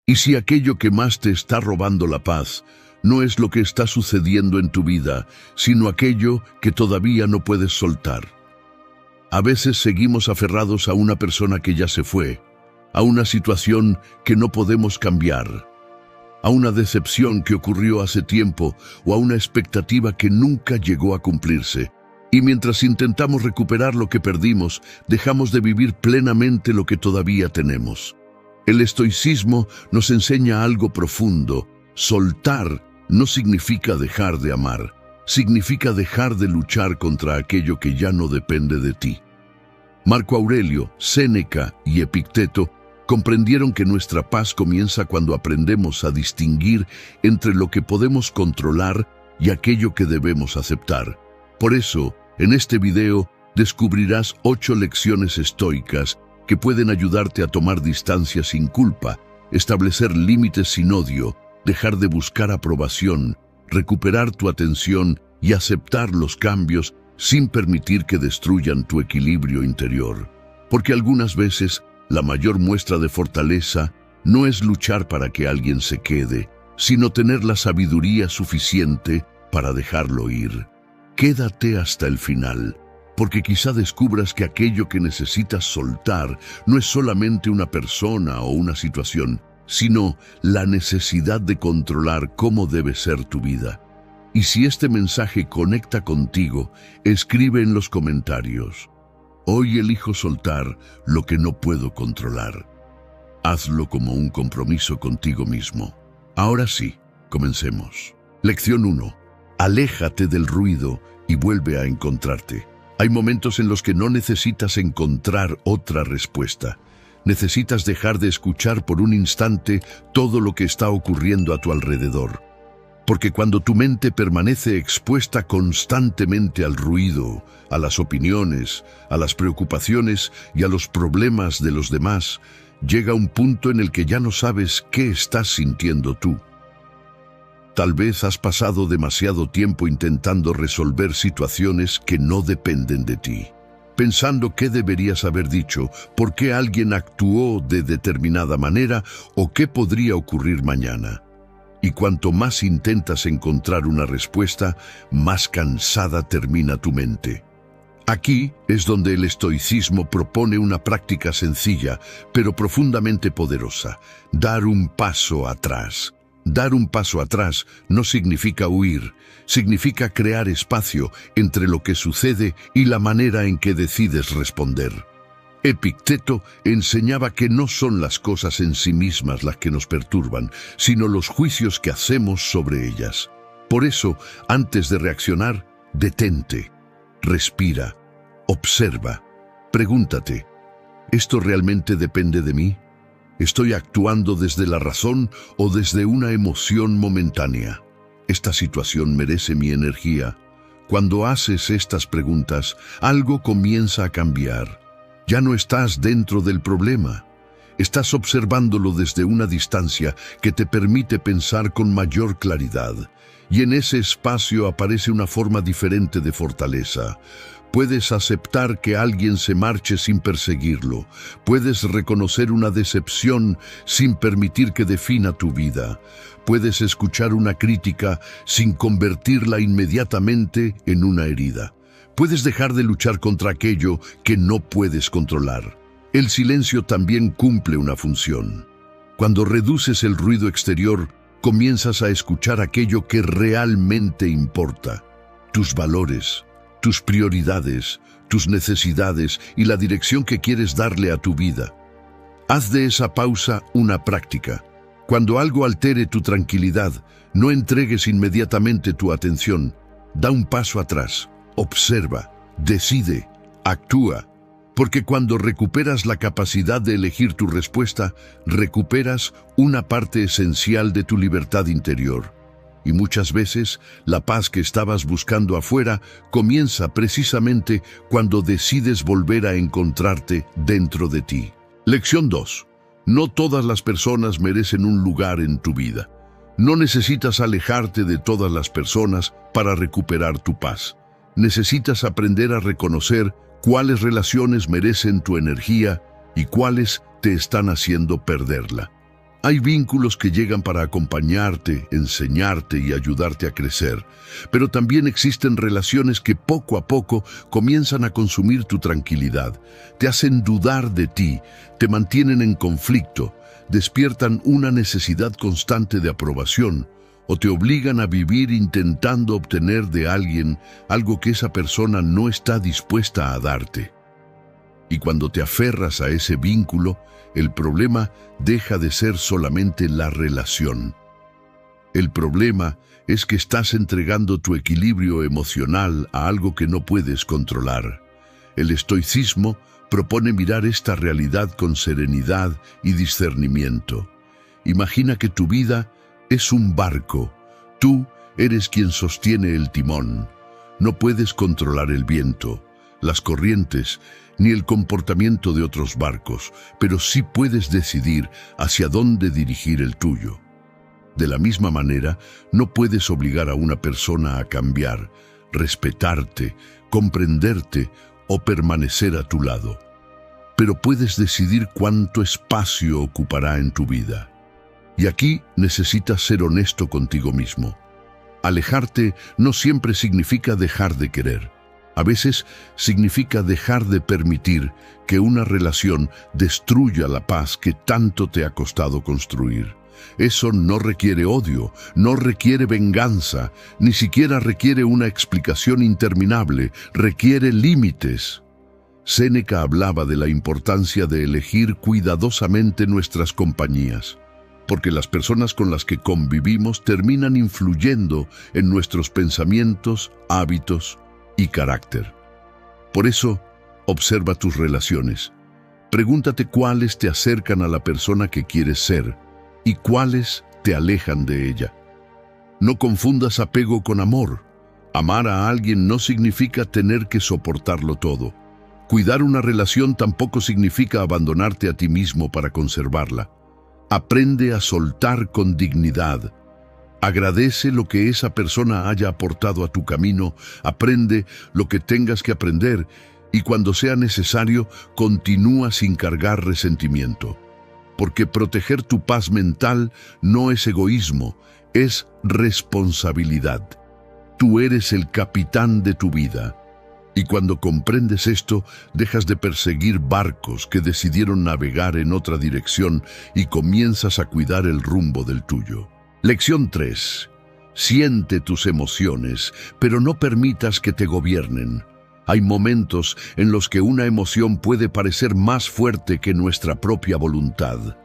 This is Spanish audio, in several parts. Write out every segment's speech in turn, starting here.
Y si aquello que más te está robando la paz no es lo que está sucediendo en tu vida, sino aquello que todavía no puedes soltar. A veces seguimos aferrados a una persona que ya se fue, a una situación que no podemos cambiar, a una decepción que ocurrió hace tiempo o a una expectativa que nunca llegó a cumplirse. Y mientras intentamos recuperar lo que perdimos, dejamos de vivir plenamente lo que todavía tenemos. El estoicismo nos enseña algo profundo. Soltar no significa dejar de amar, significa dejar de luchar contra aquello que ya no depende de ti. Marco Aurelio, Séneca y Epicteto comprendieron que nuestra paz comienza cuando aprendemos a distinguir entre lo que podemos controlar y aquello que debemos aceptar. Por eso, en este video descubrirás 8 lecciones estoicas que pueden ayudarte a tomar distancia sin culpa, establecer límites sin odio, dejar de buscar aprobación, recuperar tu atención y aceptar los cambios sin permitir que destruyan tu equilibrio interior. Porque algunas veces la mayor muestra de fortaleza no es luchar para que alguien se quede, sino tener la sabiduría suficiente para dejarlo ir. Quédate hasta el final, porque quizá descubras que aquello que necesitas soltar no es solamente una persona o una situación, sino la necesidad de controlar cómo debe ser tu vida. Y si este mensaje conecta contigo, escribe en los comentarios: hoy elijo soltar lo que no puedo controlar. Hazlo como un compromiso contigo mismo. Ahora sí, comencemos. Lección 1. Aléjate del ruido y vuelve a encontrarte. Hay momentos en los que no necesitas encontrar otra respuesta. Necesitas dejar de escuchar por un instante todo lo que está ocurriendo a tu alrededor. Porque cuando tu mente permanece expuesta constantemente al ruido, a las opiniones, a las preocupaciones y a los problemas de los demás, llega un punto en el que ya no sabes qué estás sintiendo tú. Tal vez has pasado demasiado tiempo intentando resolver situaciones que no dependen de ti, pensando qué deberías haber dicho, por qué alguien actuó de determinada manera o qué podría ocurrir mañana. Y cuanto más intentas encontrar una respuesta, más cansada termina tu mente. Aquí es donde el estoicismo propone una práctica sencilla, pero profundamente poderosa: dar un paso atrás. Dar un paso atrás no significa huir, significa crear espacio entre lo que sucede y la manera en que decides responder. Epicteto enseñaba que no son las cosas en sí mismas las que nos perturban, sino los juicios que hacemos sobre ellas. Por eso, antes de reaccionar, detente, respira, observa, pregúntate: ¿esto realmente depende de mí? ¿Estoy actuando desde la razón o desde una emoción momentánea? ¿Esta situación merece mi energía? Cuando haces estas preguntas, algo comienza a cambiar. Ya no estás dentro del problema. Estás observándolo desde una distancia que te permite pensar con mayor claridad. Y en ese espacio aparece una forma diferente de fortaleza. Puedes aceptar que alguien se marche sin perseguirlo. Puedes reconocer una decepción sin permitir que defina tu vida. Puedes escuchar una crítica sin convertirla inmediatamente en una herida. Puedes dejar de luchar contra aquello que no puedes controlar. El silencio también cumple una función. Cuando reduces el ruido exterior, comienzas a escuchar aquello que realmente importa: tus valores, tus prioridades, tus necesidades y la dirección que quieres darle a tu vida. Haz de esa pausa una práctica. Cuando algo altere tu tranquilidad, no entregues inmediatamente tu atención. Da un paso atrás, observa, decide, actúa. Porque cuando recuperas la capacidad de elegir tu respuesta, recuperas una parte esencial de tu libertad interior. Y muchas veces, la paz que estabas buscando afuera comienza precisamente cuando decides volver a encontrarte dentro de ti. Lección 2. No todas las personas merecen un lugar en tu vida. No necesitas alejarte de todas las personas para recuperar tu paz. Necesitas aprender a reconocer cuáles relaciones merecen tu energía y cuáles te están haciendo perderla. Hay vínculos que llegan para acompañarte, enseñarte y ayudarte a crecer, pero también existen relaciones que poco a poco comienzan a consumir tu tranquilidad, te hacen dudar de ti, te mantienen en conflicto, despiertan una necesidad constante de aprobación o te obligan a vivir intentando obtener de alguien algo que esa persona no está dispuesta a darte. Y cuando te aferras a ese vínculo, el problema deja de ser solamente la relación. El problema es que estás entregando tu equilibrio emocional a algo que no puedes controlar. El estoicismo propone mirar esta realidad con serenidad y discernimiento. Imagina que tu vida es un barco. Tú eres quien sostiene el timón. No puedes controlar el viento, las corrientes, ni el comportamiento de otros barcos, pero sí puedes decidir hacia dónde dirigir el tuyo. De la misma manera, no puedes obligar a una persona a cambiar, respetarte, comprenderte o permanecer a tu lado. Pero puedes decidir cuánto espacio ocupará en tu vida. Y aquí necesitas ser honesto contigo mismo. Alejarte no siempre significa dejar de querer. A veces significa dejar de permitir que una relación destruya la paz que tanto te ha costado construir. Eso no requiere odio, no requiere venganza, ni siquiera requiere una explicación interminable, requiere límites. Séneca hablaba de la importancia de elegir cuidadosamente nuestras compañías, porque las personas con las que convivimos terminan influyendo en nuestros pensamientos, hábitos y carácter. Por eso, observa tus relaciones. Pregúntate cuáles te acercan a la persona que quieres ser y cuáles te alejan de ella. No confundas apego con amor. Amar a alguien no significa tener que soportarlo todo. Cuidar una relación tampoco significa abandonarte a ti mismo para conservarla. Aprende a soltar con dignidad. Agradece lo que esa persona haya aportado a tu camino, aprende lo que tengas que aprender y cuando sea necesario, continúa sin cargar resentimiento. Porque proteger tu paz mental no es egoísmo, es responsabilidad. Tú eres el capitán de tu vida. Y cuando comprendes esto, dejas de perseguir barcos que decidieron navegar en otra dirección y comienzas a cuidar el rumbo del tuyo. Lección 3. Siente tus emociones, pero no permitas que te gobiernen. Hay momentos en los que una emoción puede parecer más fuerte que nuestra propia voluntad.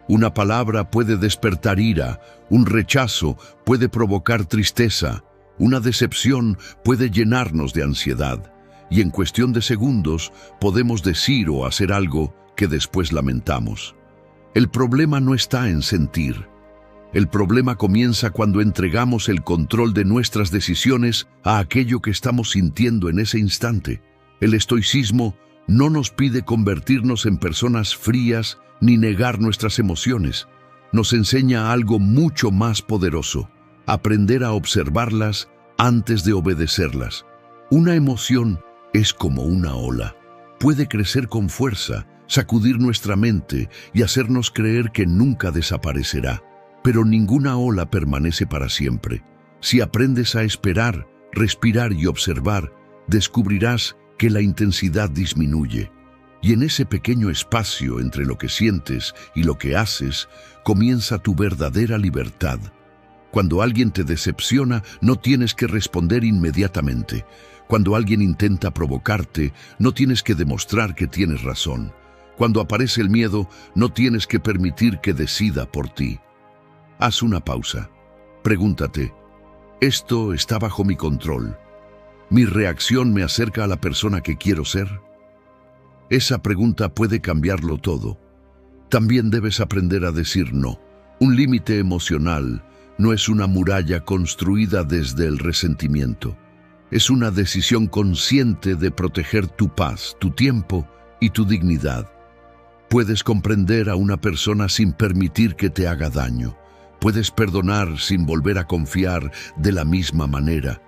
Una palabra puede despertar ira, un rechazo puede provocar tristeza, una decepción puede llenarnos de ansiedad, y en cuestión de segundos podemos decir o hacer algo que después lamentamos. El problema no está en sentir. El problema comienza cuando entregamos el control de nuestras decisiones a aquello que estamos sintiendo en ese instante. El estoicismo no nos pide convertirnos en personas frías ni negar nuestras emociones. Nos enseña algo mucho más poderoso: aprender a observarlas antes de obedecerlas. Una emoción es como una ola. Puede crecer con fuerza, sacudir nuestra mente y hacernos creer que nunca desaparecerá. Pero ninguna ola permanece para siempre. Si aprendes a esperar, respirar y observar, descubrirás que la intensidad disminuye. Y en ese pequeño espacio entre lo que sientes y lo que haces, comienza tu verdadera libertad. Cuando alguien te decepciona, no tienes que responder inmediatamente. Cuando alguien intenta provocarte, no tienes que demostrar que tienes razón. Cuando aparece el miedo, no tienes que permitir que decida por ti. Haz una pausa. Pregúntate, ¿esto está bajo mi control? ¿Mi reacción me acerca a la persona que quiero ser? Esa pregunta puede cambiarlo todo. También debes aprender a decir no. Un límite emocional no es una muralla construida desde el resentimiento. Es una decisión consciente de proteger tu paz, tu tiempo y tu dignidad. Puedes comprender a una persona sin permitir que te haga daño. Puedes perdonar sin volver a confiar de la misma manera.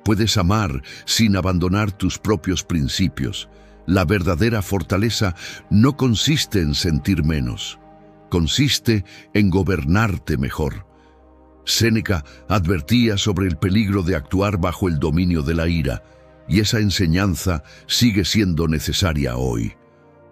Puedes amar sin abandonar tus propios principios. La verdadera fortaleza no consiste en sentir menos. consiste en gobernarte mejor. Séneca advertía sobre el peligro de actuar bajo el dominio de la ira, y esa enseñanza sigue siendo necesaria hoy.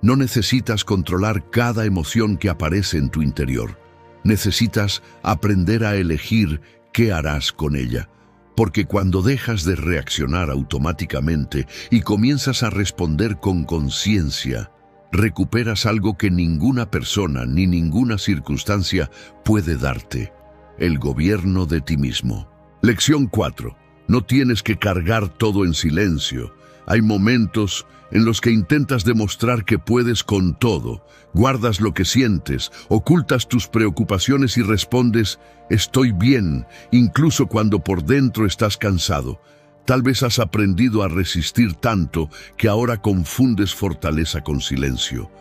No necesitas controlar cada emoción que aparece en tu interior. Necesitas aprender a elegir qué harás con ella. Porque cuando dejas de reaccionar automáticamente y comienzas a responder con conciencia, recuperas algo que ninguna persona ni ninguna circunstancia puede darte: el gobierno de ti mismo. Lección 4. No tienes que cargar todo en silencio. Hay momentos en los que intentas demostrar que puedes con todo. Guardas lo que sientes, ocultas tus preocupaciones y respondes: estoy bien, incluso cuando por dentro estás cansado. Tal vez has aprendido a resistir tanto que ahora confundes fortaleza con silencio.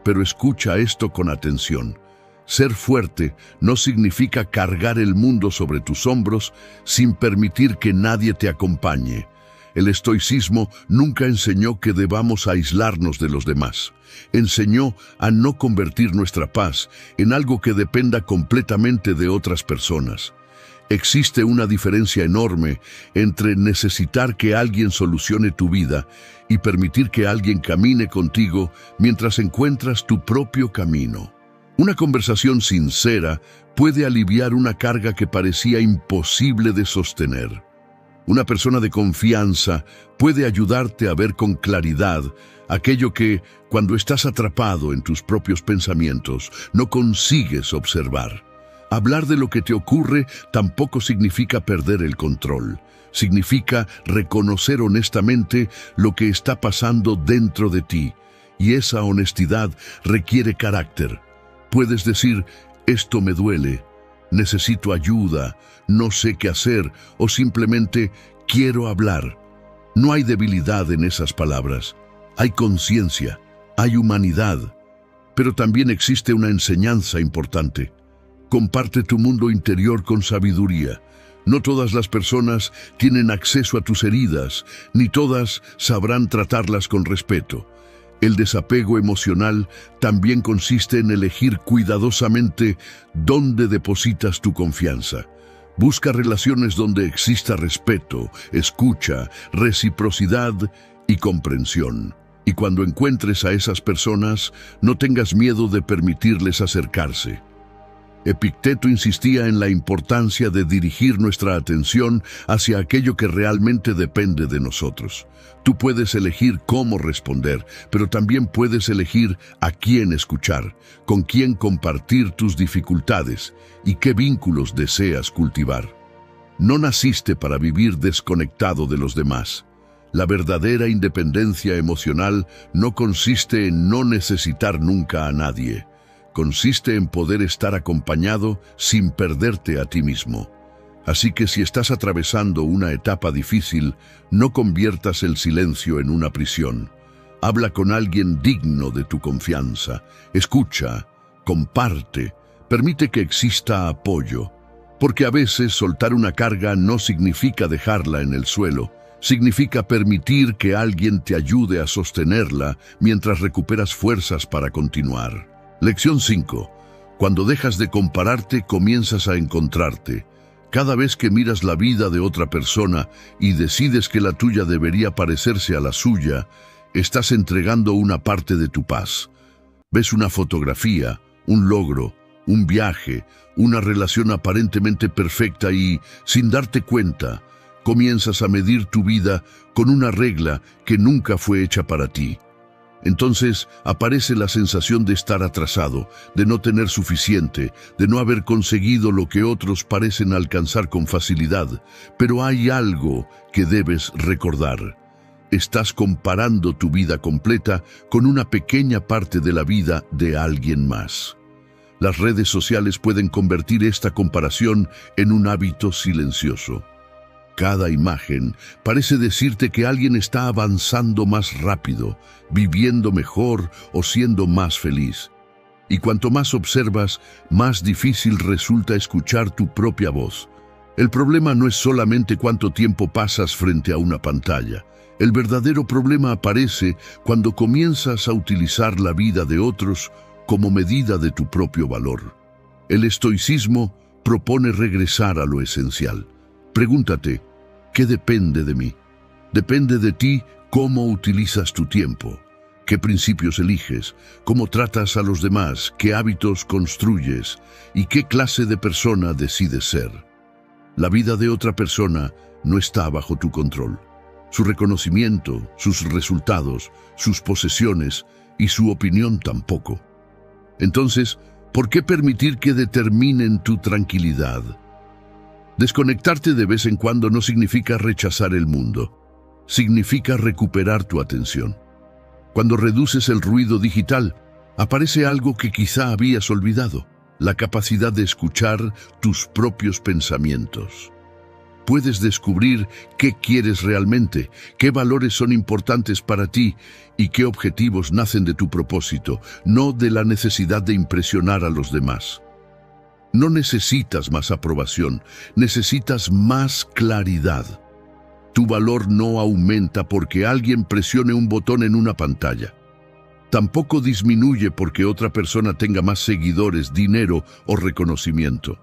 Pero escucha esto con atención. Ser fuerte no significa cargar el mundo sobre tus hombros sin permitir que nadie te acompañe. El estoicismo nunca enseñó que debamos aislarnos de los demás. Enseñó a no convertir nuestra paz en algo que dependa completamente de otras personas. Existe una diferencia enorme entre necesitar que alguien solucione tu vida y permitir que alguien camine contigo mientras encuentras tu propio camino. Una conversación sincera puede aliviar una carga que parecía imposible de sostener. Una persona de confianza puede ayudarte a ver con claridad aquello que, cuando estás atrapado en tus propios pensamientos, no consigues observar. Hablar de lo que te ocurre tampoco significa perder el control. Significa reconocer honestamente lo que está pasando dentro de ti. Y esa honestidad requiere carácter. Puedes decir: esto me duele, necesito ayuda, no sé qué hacer, o simplemente quiero hablar. No hay debilidad en esas palabras. Hay conciencia, hay humanidad. Pero también existe una enseñanza importante. Comparte tu mundo interior con sabiduría. No todas las personas tienen acceso a tus heridas, ni todas sabrán tratarlas con respeto. El desapego emocional también consiste en elegir cuidadosamente dónde depositas tu confianza. Busca relaciones donde exista respeto, escucha, reciprocidad y comprensión. Y cuando encuentres a esas personas, no tengas miedo de permitirles acercarse. Epicteto insistía en la importancia de dirigir nuestra atención hacia aquello que realmente depende de nosotros. Tú puedes elegir cómo responder, pero también puedes elegir a quién escuchar, con quién compartir tus dificultades y qué vínculos deseas cultivar. No naciste para vivir desconectado de los demás. La verdadera independencia emocional no consiste en no necesitar nunca a nadie. Consiste en poder estar acompañado sin perderte a ti mismo. Así que si estás atravesando una etapa difícil, no conviertas el silencio en una prisión. Habla con alguien digno de tu confianza. Escucha, comparte, permite que exista apoyo. Porque a veces soltar una carga no significa dejarla en el suelo. Significa permitir que alguien te ayude a sostenerla mientras recuperas fuerzas para continuar. Lección 5. Cuando dejas de compararte, comienzas a encontrarte. Cada vez que miras la vida de otra persona y decides que la tuya debería parecerse a la suya, estás entregando una parte de tu paz. Ves una fotografía, un logro, un viaje, una relación aparentemente perfecta y, sin darte cuenta, comienzas a medir tu vida con una regla que nunca fue hecha para ti. Entonces aparece la sensación de estar atrasado, de no tener suficiente, de no haber conseguido lo que otros parecen alcanzar con facilidad. Pero hay algo que debes recordar. Estás comparando tu vida completa con una pequeña parte de la vida de alguien más. Las redes sociales pueden convertir esta comparación en un hábito silencioso. Cada imagen parece decirte que alguien está avanzando más rápido, viviendo mejor o siendo más feliz. Y cuanto más observas, más difícil resulta escuchar tu propia voz. El problema no es solamente cuánto tiempo pasas frente a una pantalla. El verdadero problema aparece cuando comienzas a utilizar la vida de otros como medida de tu propio valor. El estoicismo propone regresar a lo esencial. Pregúntate, ¿qué depende de mí? Depende de ti cómo utilizas tu tiempo, qué principios eliges, cómo tratas a los demás, qué hábitos construyes y qué clase de persona decides ser. La vida de otra persona no está bajo tu control. Su reconocimiento, sus resultados, sus posesiones y su opinión tampoco. Entonces, ¿por qué permitir que determinen tu tranquilidad? Desconectarte de vez en cuando no significa rechazar el mundo. Significa recuperar tu atención. Cuando reduces el ruido digital, aparece algo que quizá habías olvidado: la capacidad de escuchar tus propios pensamientos. Puedes descubrir qué quieres realmente, qué valores son importantes para ti y qué objetivos nacen de tu propósito, no de la necesidad de impresionar a los demás. No necesitas más aprobación, necesitas más claridad. Tu valor no aumenta porque alguien presione un botón en una pantalla. Tampoco disminuye porque otra persona tenga más seguidores, dinero o reconocimiento.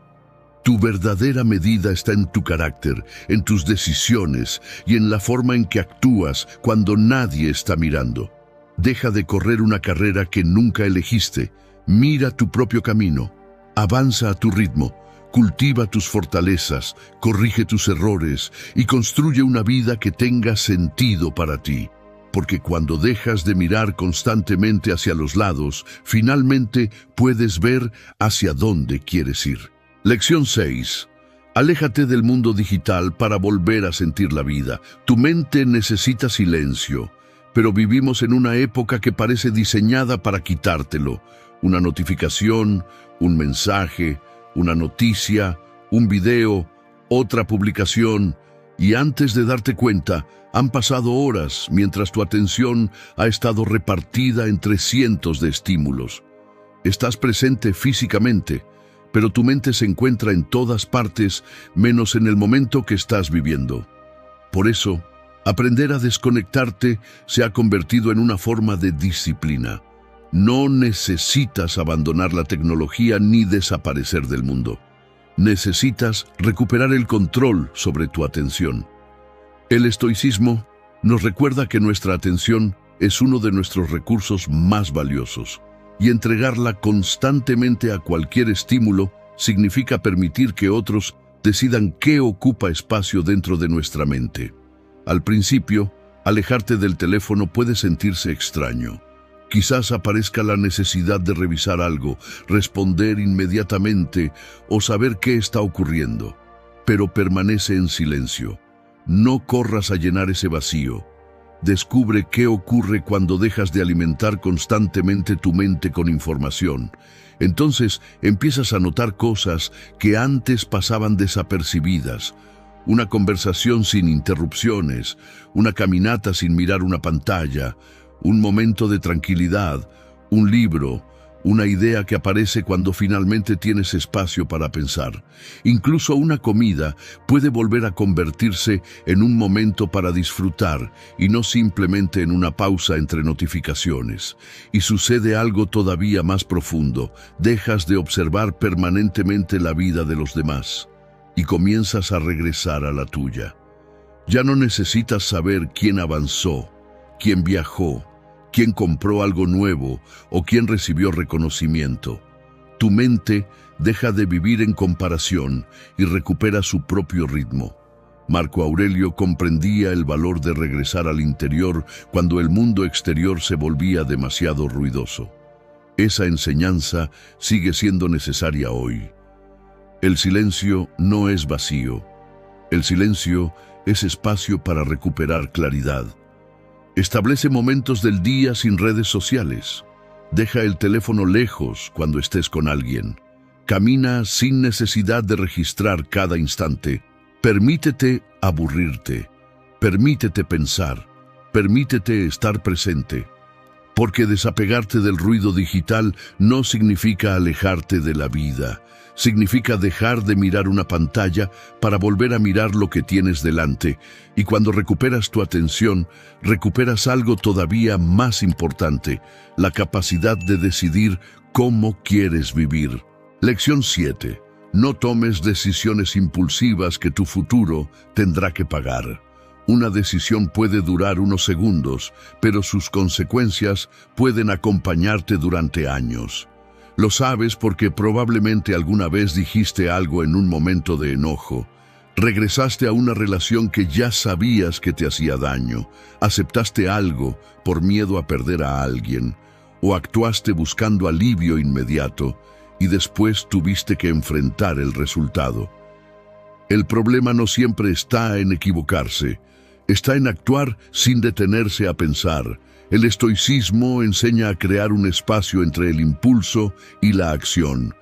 Tu verdadera medida está en tu carácter, en tus decisiones y en la forma en que actúas cuando nadie está mirando. Deja de correr una carrera que nunca elegiste. Mira tu propio camino. Avanza a tu ritmo. Cultiva tus fortalezas, corrige tus errores y construye una vida que tenga sentido para ti. Porque cuando dejas de mirar constantemente hacia los lados, finalmente puedes ver hacia dónde quieres ir. Lección 6. Aléjate del mundo digital para volver a sentir la vida. Tu mente necesita silencio, pero vivimos en una época que parece diseñada para quitártelo. Una notificación, un mensaje, una noticia, un video, otra publicación, y antes de darte cuenta, han pasado horas mientras tu atención ha estado repartida entre cientos de estímulos. Estás presente físicamente, pero tu mente se encuentra en todas partes menos en el momento que estás viviendo. Por eso, aprender a desconectarte se ha convertido en una forma de disciplina. No necesitas abandonar la tecnología ni desaparecer del mundo. Necesitas recuperar el control sobre tu atención. El estoicismo nos recuerda que nuestra atención es uno de nuestros recursos más valiosos, y entregarla constantemente a cualquier estímulo significa permitir que otros decidan qué ocupa espacio dentro de nuestra mente. Al principio, alejarte del teléfono puede sentirse extraño. Quizás aparezca la necesidad de revisar algo, responder inmediatamente o saber qué está ocurriendo. Pero permanece en silencio. No corras a llenar ese vacío. Descubre qué ocurre cuando dejas de alimentar constantemente tu mente con información. Entonces empiezas a notar cosas que antes pasaban desapercibidas. Una conversación sin interrupciones, una caminata sin mirar una pantalla, un momento de tranquilidad, un libro, una idea que aparece cuando finalmente tienes espacio para pensar. Incluso una comida puede volver a convertirse en un momento para disfrutar y no simplemente en una pausa entre notificaciones. Y sucede algo todavía más profundo. Dejas de observar permanentemente la vida de los demás y comienzas a regresar a la tuya. Ya no necesitas saber quién avanzó, quién viajó, quién compró algo nuevo o quién recibió reconocimiento. Tu mente deja de vivir en comparación y recupera su propio ritmo. Marco Aurelio comprendía el valor de regresar al interior cuando el mundo exterior se volvía demasiado ruidoso. Esa enseñanza sigue siendo necesaria hoy. El silencio no es vacío. El silencio es espacio para recuperar claridad. Establece momentos del día sin redes sociales. Deja el teléfono lejos cuando estés con alguien. Camina sin necesidad de registrar cada instante. Permítete aburrirte. Permítete pensar. Permítete estar presente. porque desapegarte del ruido digital no significa alejarte de la vida. Significa dejar de mirar una pantalla para volver a mirar lo que tienes delante. Y cuando recuperas tu atención, recuperas algo todavía más importante, la capacidad de decidir cómo quieres vivir. Lección 7. No tomes decisiones impulsivas que tu futuro tendrá que pagar. Una decisión puede durar unos segundos, pero sus consecuencias pueden acompañarte durante años. Lo sabes porque probablemente alguna vez dijiste algo en un momento de enojo. Regresaste a una relación que ya sabías que te hacía daño. Aceptaste algo por miedo a perder a alguien. O actuaste buscando alivio inmediato y después tuviste que enfrentar el resultado. El problema no siempre está en equivocarse. Está en actuar sin detenerse a pensar. El estoicismo enseña a crear un espacio entre el impulso y la acción.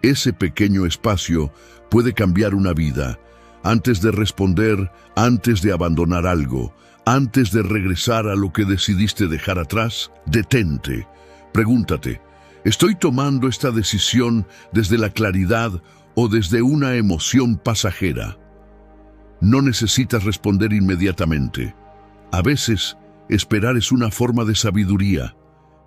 Ese pequeño espacio puede cambiar una vida. Antes de responder, antes de abandonar algo, antes de regresar a lo que decidiste dejar atrás, detente. Pregúntate, ¿estoy tomando esta decisión desde la claridad o desde una emoción pasajera? No necesitas responder inmediatamente. A veces, esperar es una forma de sabiduría.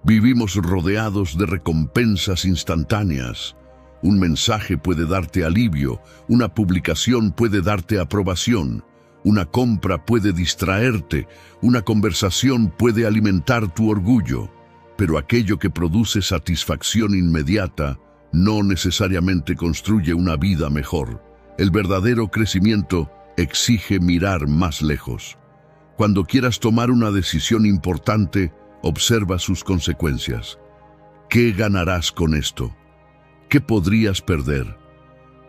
Vivimos rodeados de recompensas instantáneas. Un mensaje puede darte alivio, una publicación puede darte aprobación, una compra puede distraerte, una conversación puede alimentar tu orgullo, pero aquello que produce satisfacción inmediata no necesariamente construye una vida mejor. El verdadero crecimiento exige mirar más lejos. Cuando quieras tomar una decisión importante, observa sus consecuencias. ¿Qué ganarás con esto? ¿Qué podrías perder?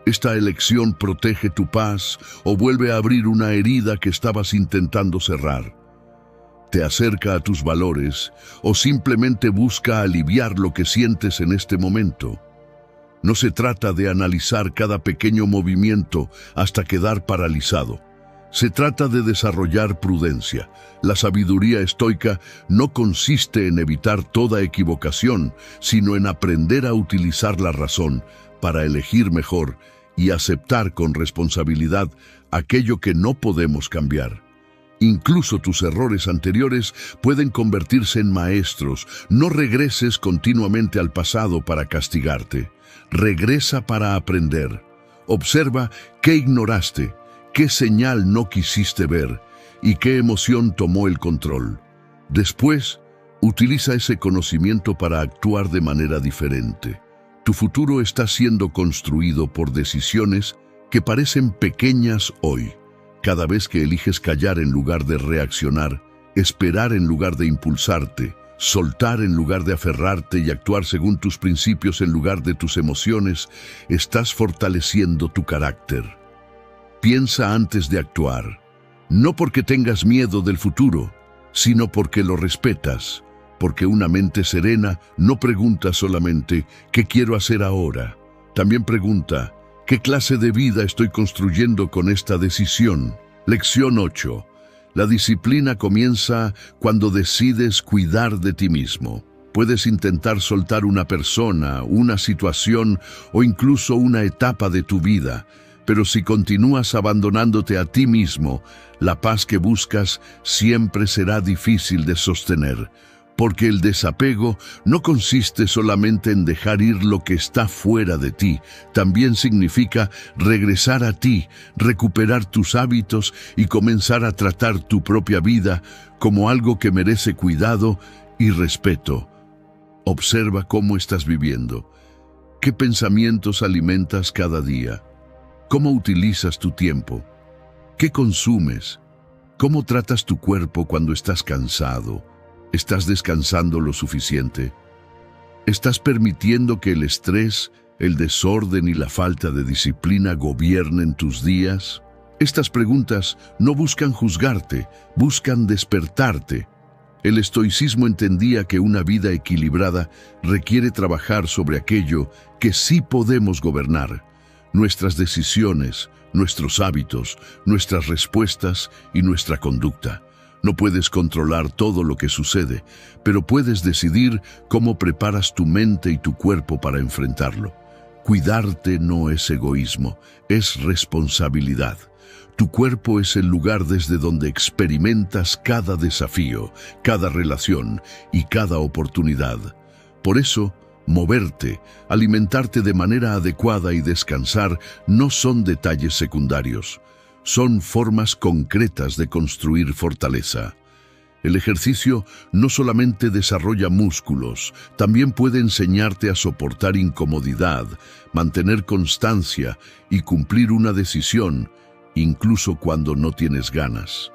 ¿Esta elección protege tu paz o vuelve a abrir una herida que estabas intentando cerrar? ¿Te acerca a tus valores o simplemente busca aliviar lo que sientes en este momento? No se trata de analizar cada pequeño movimiento hasta quedar paralizado. Se trata de desarrollar prudencia. La sabiduría estoica no consiste en evitar toda equivocación, sino en aprender a utilizar la razón para elegir mejor y aceptar con responsabilidad aquello que no podemos cambiar. Incluso tus errores anteriores pueden convertirse en maestros. No regreses continuamente al pasado para castigarte. Regresa para aprender. Observa qué ignoraste, qué señal no quisiste ver y qué emoción tomó el control. Después, utiliza ese conocimiento para actuar de manera diferente. Tu futuro está siendo construido por decisiones que parecen pequeñas hoy. Cada vez que eliges callar en lugar de reaccionar, esperar en lugar de impulsarte, soltar en lugar de aferrarte y actuar según tus principios en lugar de tus emociones, estás fortaleciendo tu carácter. Piensa antes de actuar, no porque tengas miedo del futuro, sino porque lo respetas, porque una mente serena no pregunta solamente ¿qué quiero hacer ahora? También pregunta ¿qué clase de vida estoy construyendo con esta decisión? Lección 8. La disciplina comienza cuando decides cuidar de ti mismo. Puedes intentar soltar una persona, una situación o incluso una etapa de tu vida, pero si continúas abandonándote a ti mismo, la paz que buscas siempre será difícil de sostener, porque el desapego no consiste solamente en dejar ir lo que está fuera de ti, también significa regresar a ti, recuperar tus hábitos y comenzar a tratar tu propia vida como algo que merece cuidado y respeto. Observa cómo estás viviendo, qué pensamientos alimentas cada día, cómo utilizas tu tiempo, qué consumes, cómo tratas tu cuerpo cuando estás cansado. ¿Estás descansando lo suficiente? ¿Estás permitiendo que el estrés, el desorden y la falta de disciplina gobiernen tus días? Estas preguntas no buscan juzgarte, buscan despertarte. El estoicismo entendía que una vida equilibrada requiere trabajar sobre aquello que sí podemos gobernar: nuestras decisiones, nuestros hábitos, nuestras respuestas y nuestra conducta. No puedes controlar todo lo que sucede, pero puedes decidir cómo preparas tu mente y tu cuerpo para enfrentarlo. Cuidarte no es egoísmo, es responsabilidad. Tu cuerpo es el lugar desde donde experimentas cada desafío, cada relación y cada oportunidad. Por eso, moverte, alimentarte de manera adecuada y descansar no son detalles secundarios. Son formas concretas de construir fortaleza. El ejercicio no solamente desarrolla músculos, también puede enseñarte a soportar incomodidad, mantener constancia y cumplir una decisión, incluso cuando no tienes ganas.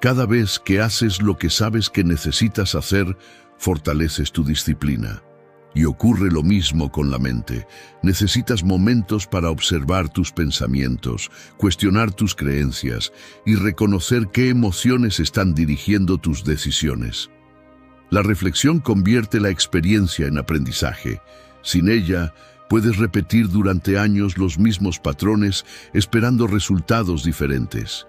Cada vez que haces lo que sabes que necesitas hacer, fortaleces tu disciplina. Y ocurre lo mismo con la mente. Necesitas momentos para observar tus pensamientos, cuestionar tus creencias y reconocer qué emociones están dirigiendo tus decisiones. La reflexión convierte la experiencia en aprendizaje. Sin ella, puedes repetir durante años los mismos patrones esperando resultados diferentes.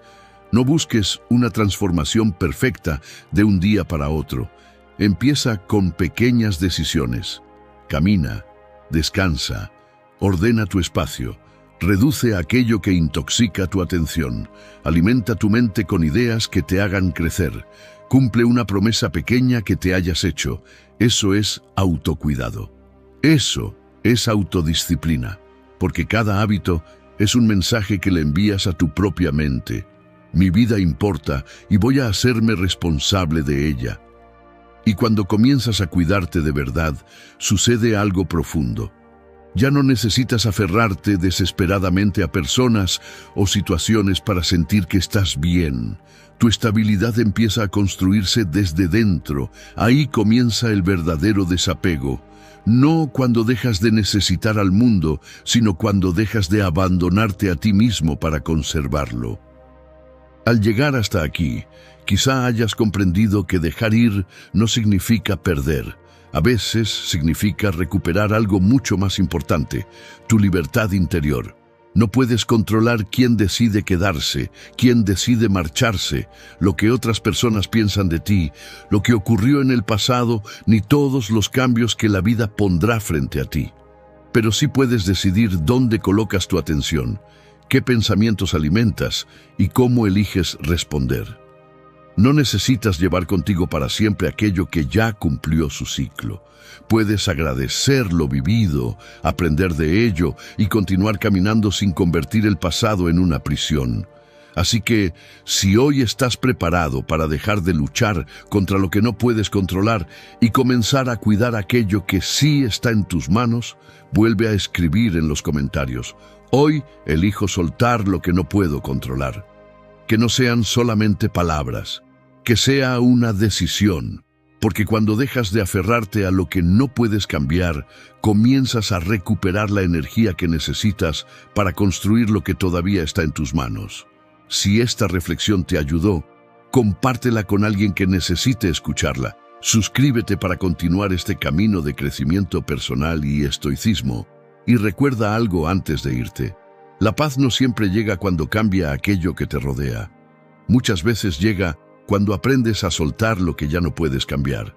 No busques una transformación perfecta de un día para otro. Empieza con pequeñas decisiones. Camina, descansa, ordena tu espacio, reduce aquello que intoxica tu atención, alimenta tu mente con ideas que te hagan crecer, cumple una promesa pequeña que te hayas hecho. Eso es autocuidado. Eso es autodisciplina, porque cada hábito es un mensaje que le envías a tu propia mente. Mi vida importa y voy a hacerme responsable de ella. Y cuando comienzas a cuidarte de verdad, sucede algo profundo. Ya no necesitas aferrarte desesperadamente a personas o situaciones para sentir que estás bien. Tu estabilidad empieza a construirse desde dentro. Ahí comienza el verdadero desapego. No cuando dejas de necesitar al mundo, sino cuando dejas de abandonarte a ti mismo para conservarlo. Al llegar hasta aquí, quizá hayas comprendido que dejar ir no significa perder. A veces significa recuperar algo mucho más importante, tu libertad interior. No puedes controlar quién decide quedarse, quién decide marcharse, lo que otras personas piensan de ti, lo que ocurrió en el pasado, ni todos los cambios que la vida pondrá frente a ti. Pero sí puedes decidir dónde colocas tu atención, qué pensamientos alimentas y cómo eliges responder. No necesitas llevar contigo para siempre aquello que ya cumplió su ciclo. Puedes agradecer lo vivido, aprender de ello y continuar caminando sin convertir el pasado en una prisión. Así que, si hoy estás preparado para dejar de luchar contra lo que no puedes controlar y comenzar a cuidar aquello que sí está en tus manos, vuelve a escribir en los comentarios: hoy elijo soltar lo que no puedo controlar. Que no sean solamente palabras, que sea una decisión, porque cuando dejas de aferrarte a lo que no puedes cambiar, comienzas a recuperar la energía que necesitas para construir lo que todavía está en tus manos. Si esta reflexión te ayudó, compártela con alguien que necesite escucharla. Suscríbete para continuar este camino de crecimiento personal y estoicismo. Y recuerda algo antes de irte: la paz no siempre llega cuando cambia aquello que te rodea. Muchas veces llega cuando aprendes a soltar lo que ya no puedes cambiar.